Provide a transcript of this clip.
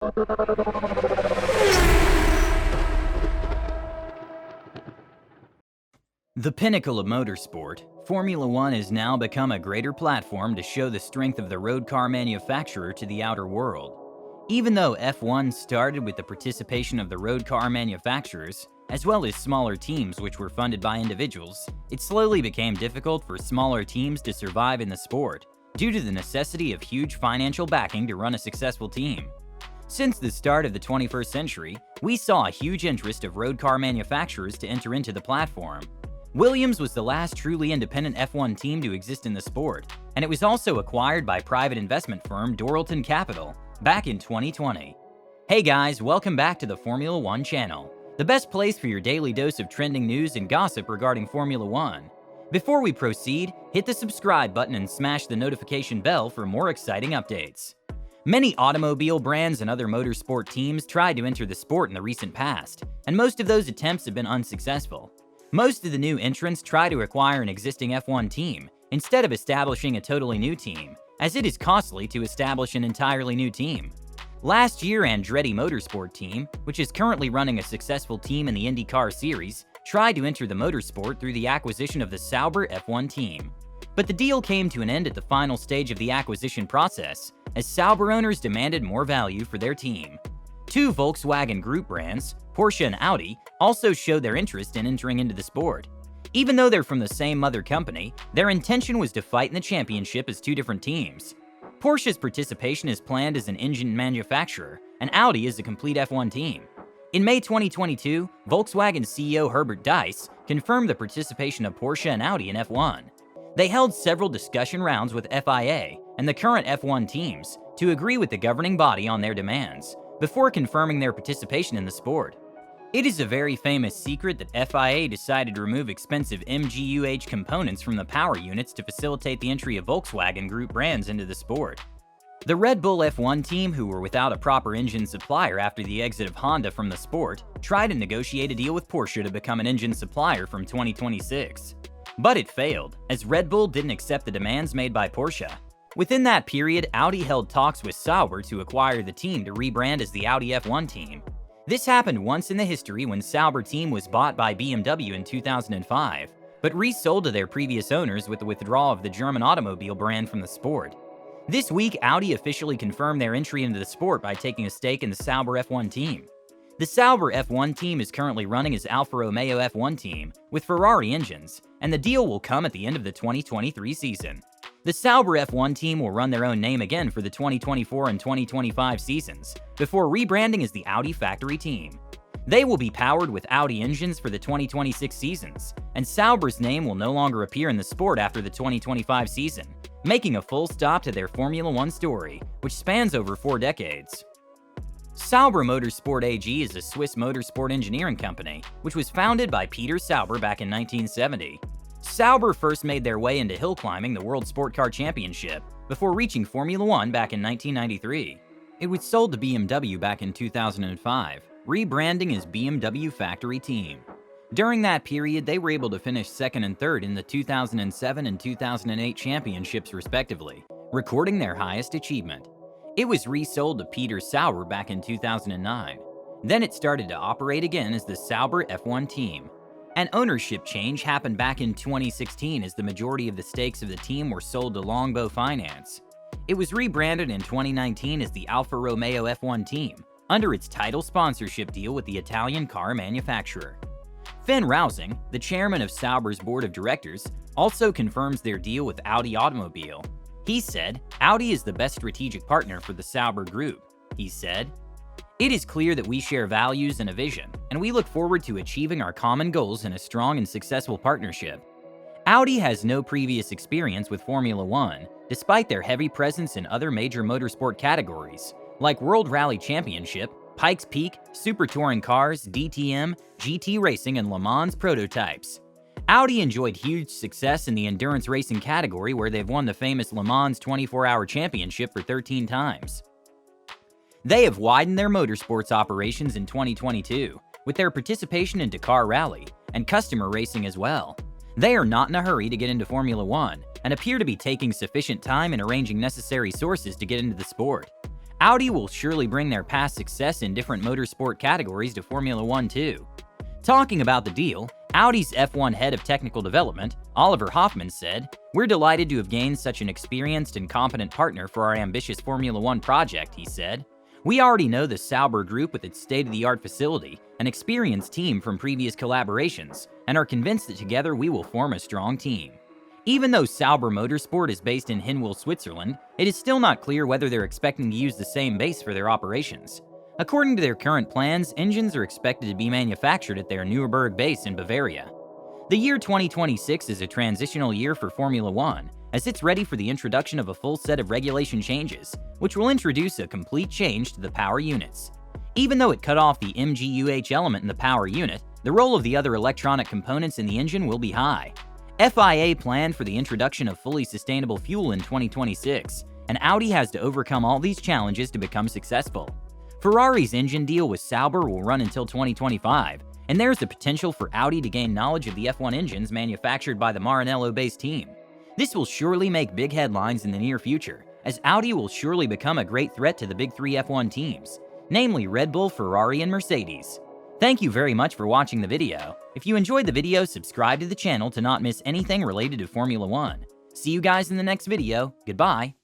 The pinnacle of motorsport, Formula One has now become a greater platform to show the strength of the road car manufacturer to the outer world. Even though F1 started with the participation of the road car manufacturers, as well as smaller teams which were funded by individuals, it slowly became difficult for smaller teams to survive in the sport, due to the necessity of huge financial backing to run a successful team. Since the start of the 21st century, we saw a huge interest of road car manufacturers to enter into the platform. Williams was the last truly independent F1 team to exist in the sport, and it was also acquired by private investment firm Doralton Capital back in 2020. Hey guys, welcome back to the Formula One channel, the best place for your daily dose of trending news and gossip regarding Formula One. Before we proceed, hit the subscribe button and smash the notification bell for more exciting updates. Many automobile brands and other motorsport teams tried to enter the sport in the recent past, and most of those attempts have been unsuccessful. Most of the new entrants try to acquire an existing F1 team, instead of establishing a totally new team, as it is costly to establish an entirely new team. Last year, Andretti Motorsport Team, which is currently running a successful team in the IndyCar series, tried to enter the motorsport through the acquisition of the Sauber F1 team. But the deal came to an end at the final stage of the acquisition process, as Sauber owners demanded more value for their team. Two Volkswagen Group brands, Porsche and Audi, also showed their interest in entering into the sport. Even though they're from the same mother company, their intention was to fight in the championship as two different teams. Porsche's participation is planned as an engine manufacturer, and Audi is a complete F1 team. In May 2022, Volkswagen CEO Herbert Diess confirmed the participation of Porsche and Audi in F1. They held several discussion rounds with FIA and the current F1 teams to agree with the governing body on their demands, before confirming their participation in the sport. It is a very famous secret that FIA decided to remove expensive MGUH components from the power units to facilitate the entry of Volkswagen Group brands into the sport. The Red Bull F1 team, who were without a proper engine supplier after the exit of Honda from the sport, tried to negotiate a deal with Porsche to become an engine supplier from 2026. But it failed, as Red Bull didn't accept the demands made by Porsche. Within that period, Audi held talks with Sauber to acquire the team to rebrand as the Audi F1 team. This happened once in the history when Sauber team was bought by BMW in 2005, but resold to their previous owners with the withdrawal of the German automobile brand from the sport. This week, Audi officially confirmed their entry into the sport by taking a stake in the Sauber F1 team. The Sauber F1 team is currently running as Alfa Romeo F1 team, with Ferrari engines, and the deal will come at the end of the 2023 season. The Sauber F1 team will run their own name again for the 2024 and 2025 seasons, before rebranding as the Audi factory team. They will be powered with Audi engines for the 2026 seasons, and Sauber's name will no longer appear in the sport after the 2025 season, making a full stop to their Formula One story, which spans over 4 decades. Sauber Motorsport AG is a Swiss motorsport engineering company, which was founded by Peter Sauber back in 1970. Sauber first made their way into hill climbing the World Sport Car Championship before reaching Formula One back in 1993. It was sold to BMW back in 2005, rebranding as BMW Factory Team. During that period, they were able to finish second and third in the 2007 and 2008 championships respectively, recording their highest achievement. It was resold to Peter Sauber back in 2009. Then it started to operate again as the Sauber F1 team. An ownership change happened back in 2016 as the majority of the stakes of the team were sold to Longbow Finance. It was rebranded in 2019 as the Alfa Romeo F1 team, under its title sponsorship deal with the Italian car manufacturer. Finn Rausing, the chairman of Sauber's board of directors, also confirms their deal with Audi Automobile. He said, "Audi is the best strategic partner for the Sauber Group." He said, "It is clear that we share values and a vision, and we look forward to achieving our common goals in a strong and successful partnership." Audi has no previous experience with Formula One, despite their heavy presence in other major motorsport categories, like World Rally Championship, Pikes Peak, Super Touring Cars, DTM, GT Racing, and Le Mans prototypes. Audi enjoyed huge success in the endurance racing category, where they've won the famous Le Mans 24-hour championship for 13 times. They have widened their motorsports operations in 2022, with their participation in Dakar Rally and customer racing as well. They are not in a hurry to get into Formula One, and appear to be taking sufficient time and arranging necessary sources to get into the sport. Audi will surely bring their past success in different motorsport categories to Formula One too. Talking about the deal, Audi's F1 head of technical development, Oliver Hoffman, said, "We're delighted to have gained such an experienced and competent partner for our ambitious Formula One project," he said. "We already know the Sauber Group with its state-of-the-art facility, an experienced team from previous collaborations, and are convinced that together we will form a strong team." Even though Sauber Motorsport is based in Hinwil, Switzerland, it is still not clear whether they're expecting to use the same base for their operations. According to their current plans, engines are expected to be manufactured at their Nuremberg base in Bavaria. The year 2026 is a transitional year for Formula One, as it's ready for the introduction of a full set of regulation changes, which will introduce a complete change to the power units. Even though it cut off the MGUH element in the power unit, the role of the other electronic components in the engine will be high. FIA planned for the introduction of fully sustainable fuel in 2026, and Audi has to overcome all these challenges to become successful. Ferrari's engine deal with Sauber will run until 2025, and there's the potential for Audi to gain knowledge of the F1 engines manufactured by the Maranello-based team. This will surely make big headlines in the near future, as Audi will surely become a great threat to the big three F1 teams, namely Red Bull, Ferrari, and Mercedes. Thank you very much for watching the video. If you enjoyed the video, subscribe to the channel to not miss anything related to Formula One. See you guys in the next video. Goodbye.